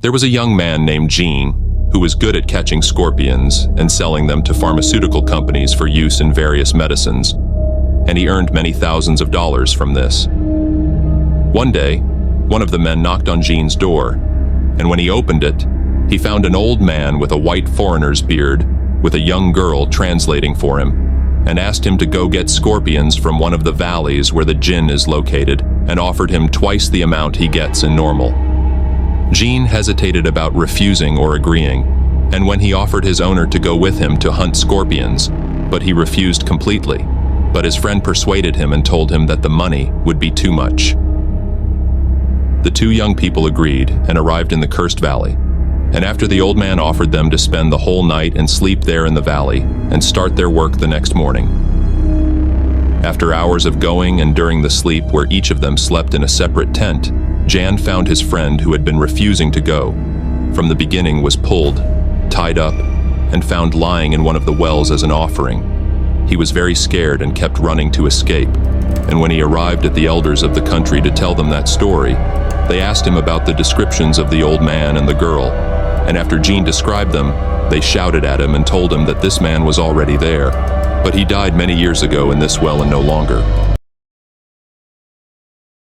There was a young man named Gene who was good at catching scorpions and selling them to pharmaceutical companies for use in various medicines, and he earned many thousands of dollars from this. One day, one of the men knocked on Gene's door, and when he opened it, he found an old man with a white foreigner's beard with a young girl translating for him, and asked him to go get scorpions from one of the valleys where the jinn is located, and offered him twice the amount he gets in normal. Gene hesitated about refusing or agreeing, and when he offered his owner to go with him to hunt scorpions, but he refused completely. But his friend persuaded him and told him that the money would be too much. The two young people agreed and arrived in the cursed valley, and after the old man offered them to spend the whole night and sleep there in the valley and start their work the next morning. After hours of going and during the sleep where each of them slept in a separate tent, Jan found his friend who had been refusing to go. From the beginning was pulled, tied up, and found lying in one of the wells as an offering. He was very scared and kept running to escape, and when he arrived at the elders of the country to tell them that story, they asked him about the descriptions of the old man and the girl, and after Gene described them, they shouted at him and told him that this man was already there, but he died many years ago in this well and no longer.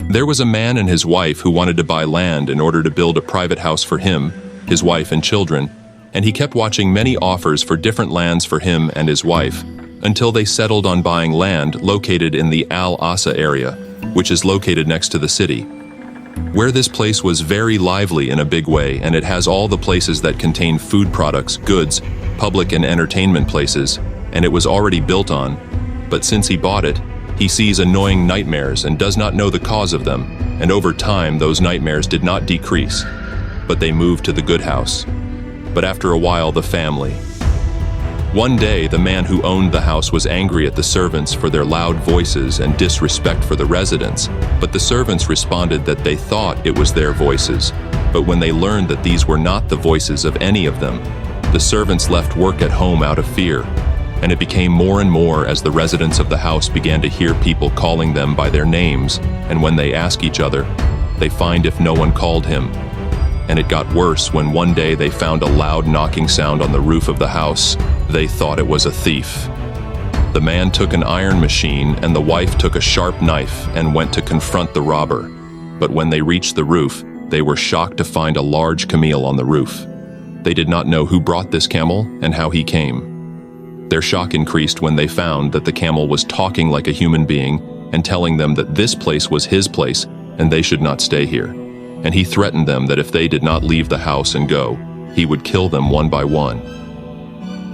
There was a man and his wife who wanted to buy land in order to build a private house for him, his wife and children, and he kept watching many offers for different lands for him and his wife, until they settled on buying land located in the Al Asa area, which is located next to the city. Where this place was very lively in a big way, and it has all the places that contain food products, goods, public and entertainment places, and it was already built on. But since he bought it, he sees annoying nightmares and does not know the cause of them, and over time those nightmares did not decrease, but they moved to the good house. But after a while, the family. One day, the man who owned the house was angry at the servants for their loud voices and disrespect for the residents, but the servants responded that they thought it was their voices. But when they learned that these were not the voices of any of them, the servants left work at home out of fear, and it became more and more as the residents of the house began to hear people calling them by their names, and when they ask each other, they find if no one called him. And it got worse when one day they found a loud knocking sound on the roof of the house. They thought it was a thief. The man took an iron machine and the wife took a sharp knife and went to confront the robber. But when they reached the roof, they were shocked to find a large camel on the roof. They did not know who brought this camel and how he came. Their shock increased when they found that the camel was talking like a human being and telling them that this place was his place and they should not stay here. And he threatened them that if they did not leave the house and go, he would kill them one by one.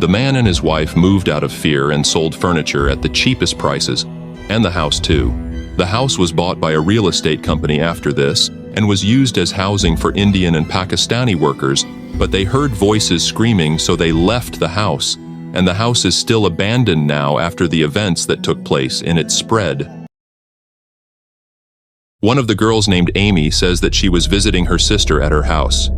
The man and his wife moved out of fear and sold furniture at the cheapest prices, and the house too. The house was bought by a real estate company after this and was used as housing for Indian and Pakistani workers, but they heard voices screaming, so they left the house, and the house is still abandoned now after the events that took place in its spread. One of the girls named Amy says that she was visiting her sister at her house,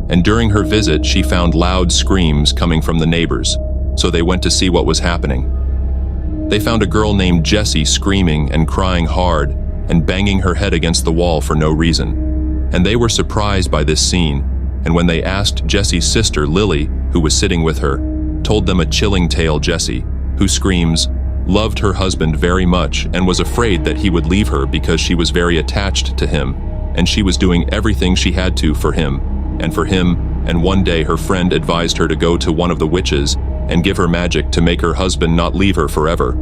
and during her visit she found loud screams coming from the neighbors, so they went to see what was happening. They found a girl named Jessie screaming and crying hard and banging her head against the wall for no reason, and they were surprised by this scene, and when they asked Jessie's sister Lily, who was sitting with her, told them a chilling tale. Jessie, who screams, loved her husband very much and was afraid that he would leave her because she was very attached to him, and she was doing everything she had to for him, and one day her friend advised her to go to one of the witches and give her magic to make her husband not leave her forever.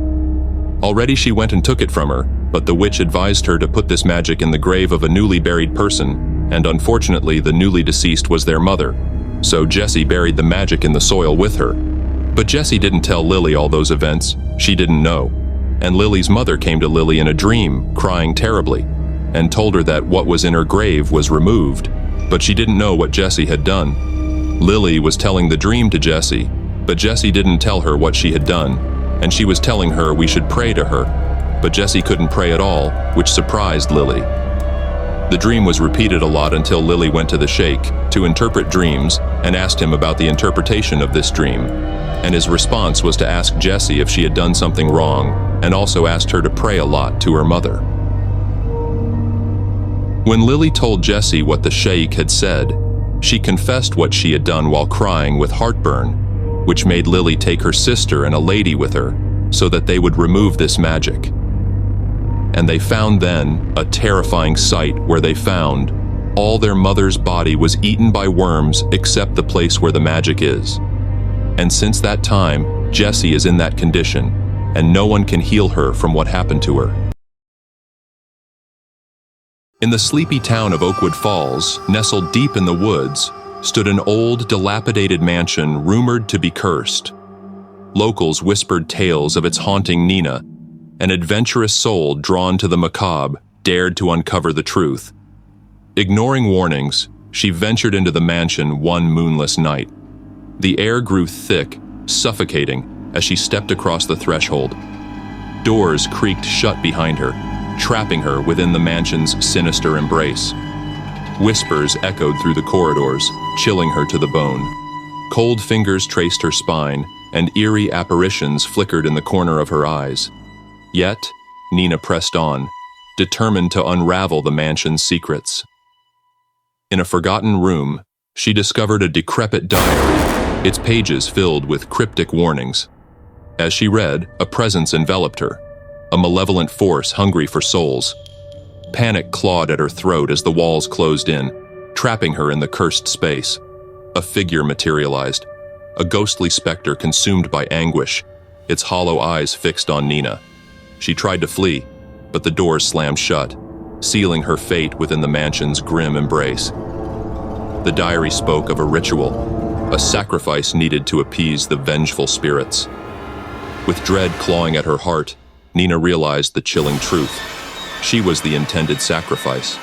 Already she went and took it from her, but the witch advised her to put this magic in the grave of a newly buried person, and unfortunately the newly deceased was their mother. So Jessie buried the magic in the soil with her. But Jessie didn't tell Lily all those events. She didn't know. And Lily's mother came to Lily in a dream, crying terribly, and told her that what was in her grave was removed, but she didn't know what Jessie had done. Lily was telling the dream to Jessie, but Jessie didn't tell her what she had done, and she was telling her we should pray to her, but Jessie couldn't pray at all, which surprised Lily. The dream was repeated a lot until Lily went to the sheikh to interpret dreams and asked him about the interpretation of this dream, and his response was to ask Jessie if she had done something wrong, and also asked her to pray a lot to her mother. When Lily told Jessie what the sheikh had said, She confessed what she had done while crying with heartburn, which made Lily take her sister and a lady with her so that they would remove this magic. And they found then a terrifying sight where they found all their mother's body was eaten by worms except the place where the magic is. And since that time, Jessie is in that condition, and no one can heal her from what happened to her. In the sleepy town of Oakwood Falls, nestled deep in the woods, stood an old, dilapidated mansion rumored to be cursed. Locals whispered tales of its haunting Nina. An adventurous soul drawn to the macabre dared to uncover the truth. Ignoring warnings, she ventured into the mansion one moonless night. The air grew thick, suffocating, as she stepped across the threshold. Doors creaked shut behind her, trapping her within the mansion's sinister embrace. Whispers echoed through the corridors, chilling her to the bone. Cold fingers traced her spine, and eerie apparitions flickered in the corner of her eyes. Yet, Nina pressed on, determined to unravel the mansion's secrets. In a forgotten room, she discovered a decrepit diary, its pages filled with cryptic warnings. As she read, a presence enveloped her, a malevolent force hungry for souls. Panic clawed at her throat as the walls closed in, trapping her in the cursed space. A figure materialized, a ghostly specter consumed by anguish, its hollow eyes fixed on Nina. She tried to flee, but the doors slammed shut, sealing her fate within the mansion's grim embrace. The diary spoke of a ritual, a sacrifice needed to appease the vengeful spirits. With dread clawing at her heart, Nina realized the chilling truth. She was the intended sacrifice.